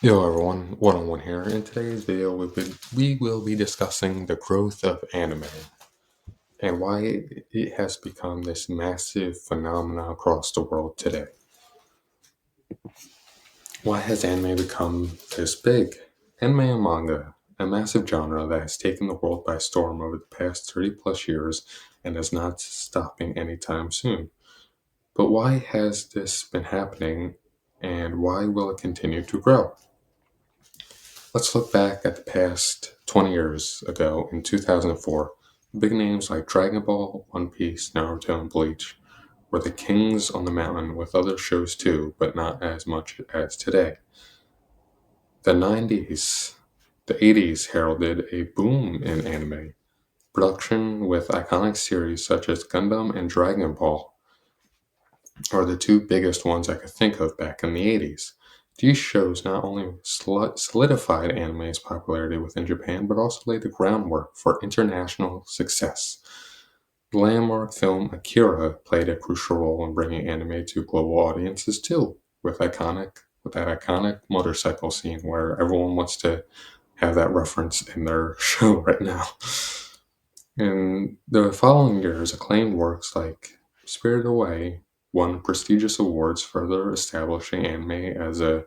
Yo everyone, One-on-One here. In today's video, we will be discussing the growth of anime and why it has become this massive phenomenon across the world today. Why has anime become this big? Anime and manga, a massive genre that has taken the world by storm over the past 30 plus years and is not stopping anytime soon. But why has this been happening and why will it continue to grow? Let's look back at the past 20 years ago in 2004. Big names like Dragon Ball, One Piece, Naruto, and Bleach were the kings on the mountain with other shows too, but not as much as today. The 90s, the 80s heralded a boom in anime production with iconic series such as Gundam and Dragon Ball are the two biggest ones I could think of back in the 80s. These shows not only solidified anime's popularity within Japan, but also laid the groundwork for international success. The landmark film Akira played a crucial role in bringing anime to global audiences too, with that iconic motorcycle scene where everyone wants to have that reference in their show right now. In the following years, acclaimed works like Spirited Away won prestigious awards, further establishing anime as a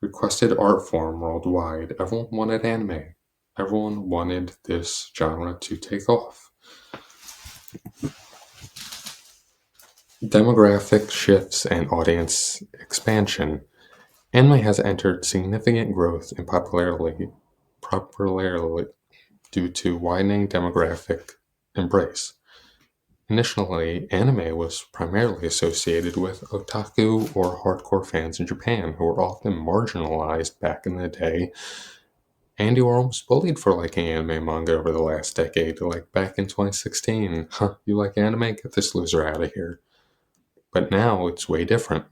requested art form worldwide. Everyone wanted anime. Everyone wanted this genre to take off. Demographic shifts and audience expansion. Anime has entered significant growth in popularity due to widening demographic embrace. Initially, anime was primarily associated with otaku or hardcore fans in Japan who were often marginalized back in the day and you were almost bullied for liking anime and manga over the last decade. Like back in 2016, you like anime? Get this loser out of here. But now it's way different.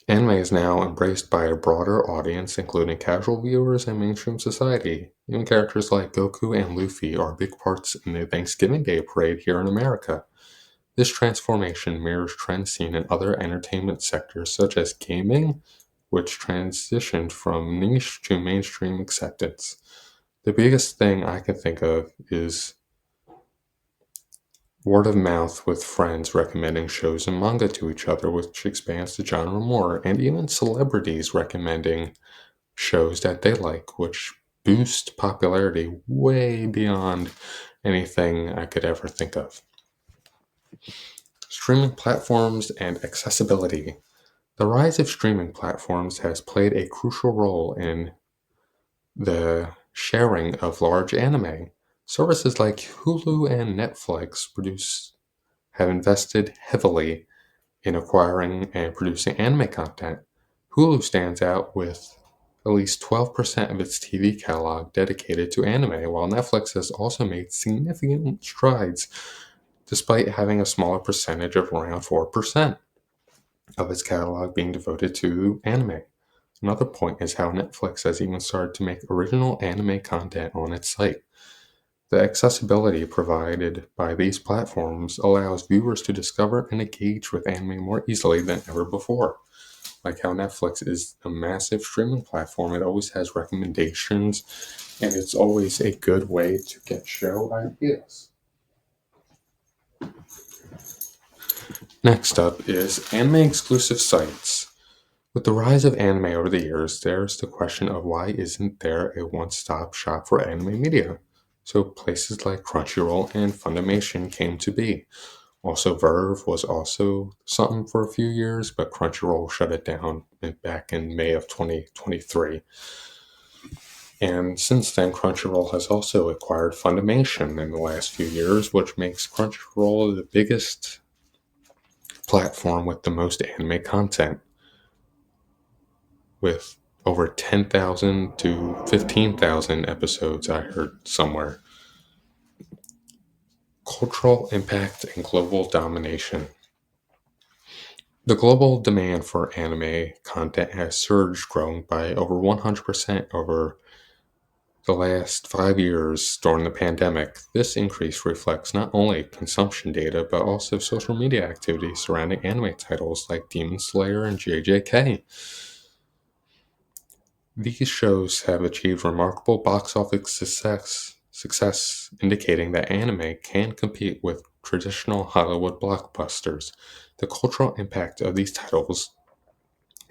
Anime is now embraced by a broader audience, including casual viewers and mainstream society. Even characters like Goku and Luffy are big parts in the Thanksgiving Day parade here in America. This transformation mirrors trends seen in other entertainment sectors such as gaming, which transitioned from niche to mainstream acceptance. The biggest thing I can think of is word of mouth with friends recommending shows and manga to each other, which expands the genre more, and even celebrities recommending shows that they like, which boost popularity way beyond anything I could ever think of. Streaming platforms and accessibility. The rise of streaming platforms has played a crucial role in the sharing of large anime. Services like Hulu and Netflix have invested heavily in acquiring and producing anime content. Hulu stands out with at least 12% of its TV catalog dedicated to anime, while Netflix has also made significant strides despite having a smaller percentage of around 4% of its catalog being devoted to anime. Another point is how Netflix has even started to make original anime content on its site. The accessibility provided by these platforms allows viewers to discover and engage with anime more easily than ever before. Like how Netflix is a massive streaming platform, it always has recommendations, and it's always a good way to get show ideas. Next up is anime exclusive sites. With the rise of anime over the years, there's the question of why isn't there a one-stop shop for anime media? So places like Crunchyroll and Funimation came to be. Also, Verve was also something for a few years, but Crunchyroll shut it down back in May of 2023. And since then, Crunchyroll has also acquired Funimation in the last few years, which makes Crunchyroll the biggest platform with the most anime content, with over 10,000 to 15,000 episodes, I heard somewhere. Cultural impact and global domination. The global demand for anime content has surged, growing by over 100% over the last 5 years during the pandemic, this increase reflects not only consumption data but also social media activity surrounding anime titles like Demon Slayer and JJK. These shows have achieved remarkable box office success, indicating that anime can compete with traditional Hollywood blockbusters. The cultural impact of these titles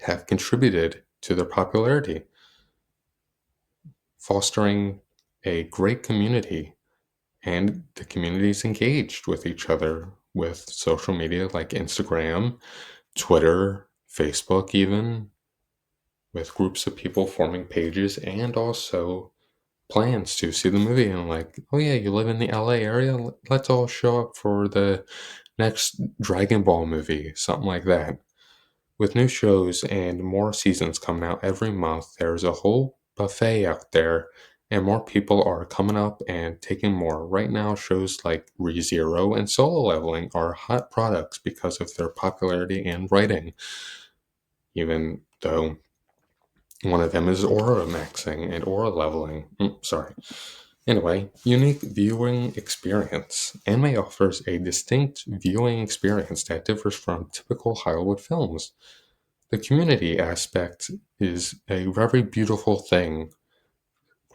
have contributed to their popularity, fostering a great community, and the community is engaged with each other with social media like Instagram, Twitter, Facebook, even with groups of people forming pages and also plans to see the movie and like, oh yeah, you live in the LA area, let's all show up for the next Dragon Ball movie, something like that. With new shows and more seasons coming out every month, there's a whole buffet out there, and more people are coming up and taking more. Right now, shows like ReZero and Solo Leveling are hot products because of their popularity and writing, even though one of them is aura maxing and aura leveling. Sorry. Anyway, unique viewing experience. Anime offers a distinct viewing experience that differs from typical Hollywood films. The community aspect is a very beautiful thing.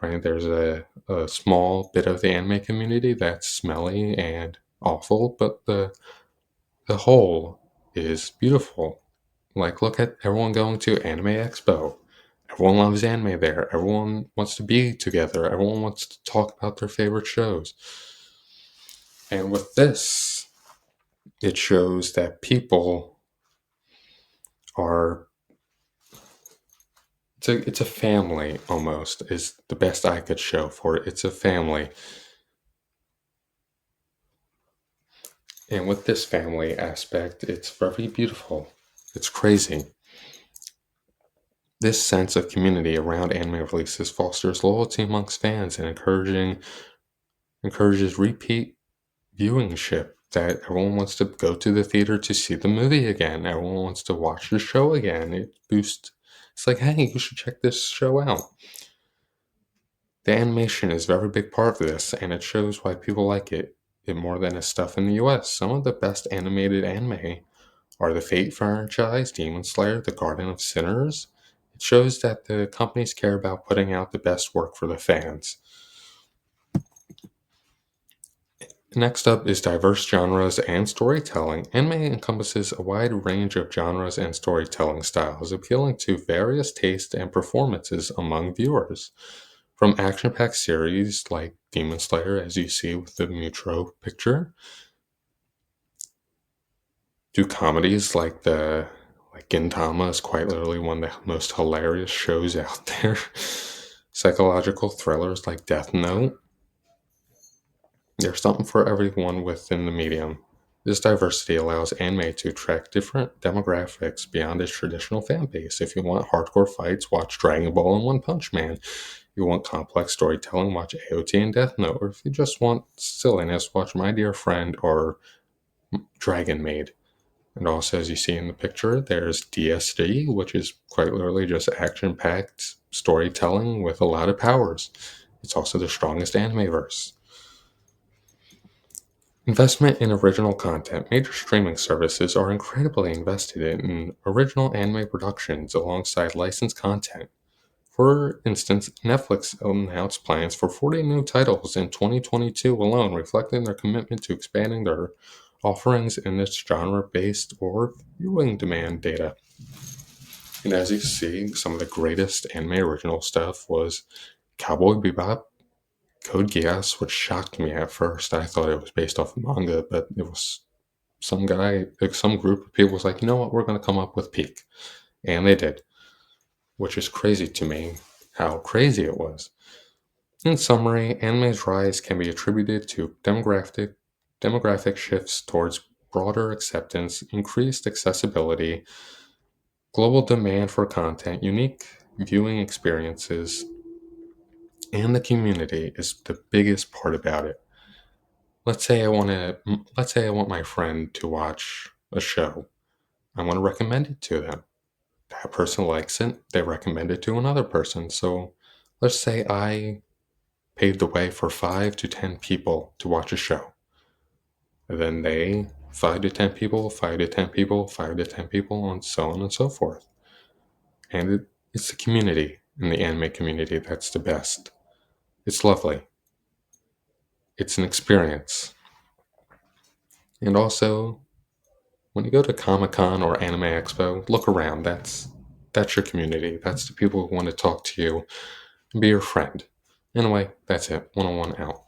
Right? There's a small bit of the anime community that's smelly and awful, but the whole is beautiful. Like, look at everyone going to Anime Expo. Everyone loves anime there. Everyone wants to be together. Everyone wants to talk about their favorite shows. And with this, it shows that people are it's a family almost is the best I could show for it. It's a family. And with this family aspect, it's very beautiful. It's crazy. This sense of community around anime releases fosters loyalty amongst fans and encourages repeat viewingship that everyone wants to go to the theater to see the movie again. Everyone wants to watch the show again. It boosts. It's like, hey, you should check this show out. The animation is a very big part of this, and it shows why people like it more than its stuff in the US. Some of the best animated anime are the Fate franchise, Demon Slayer, The Garden of Sinners. It shows that the companies care about putting out the best work for the fans. Next up is diverse genres and storytelling. Anime encompasses a wide range of genres and storytelling styles, appealing to various tastes and performances among viewers. From action-packed series like Demon Slayer, as you see with the Mutro picture, to comedies like Gintama is quite literally one of the most hilarious shows out there. Psychological thrillers like Death Note. There's something for everyone within the medium. This diversity allows anime to attract different demographics beyond its traditional fan base. If you want hardcore fights, watch Dragon Ball and One Punch Man. If you want complex storytelling, watch AOT and Death Note. Or if you just want silliness, watch My Dear Friend or Dragon Maid. And also, as you see in the picture, there's DSD, which is quite literally just action-packed storytelling with a lot of powers. It's also the strongest anime verse. Investment in original content. Major streaming services are incredibly invested in original anime productions alongside licensed content. For instance, Netflix announced plans for 40 new titles in 2022 alone, reflecting their commitment to expanding their offerings in this genre-based or viewing demand data. And as you see, some of the greatest anime original stuff was Cowboy Bebop, Code Geass, which shocked me at first. I thought it was based off of manga, but it was some guy, like some group of people was like, you know what, we're going to come up with Peak. And they did, which is crazy to me how crazy it was. In summary, anime's rise can be attributed to demographic shifts towards broader acceptance, increased accessibility, global demand for content, unique viewing experiences, and the community is the biggest part about it. Let's say I want my friend to watch a show. I want to recommend it to them. That person likes it, they recommend it to another person. So let's say I paved the way for 5 to 10 people to watch a show. And then 5 to 10 people, 5 to 10 people, 5 to 10 people, and so on and so forth. And it's the community in the anime community that's the best. It's lovely. It's an experience. And also, when you go to Comic-Con or Anime Expo, look around. That's your community. That's the people who want to talk to you and be your friend. Anyway, that's it. 101 out.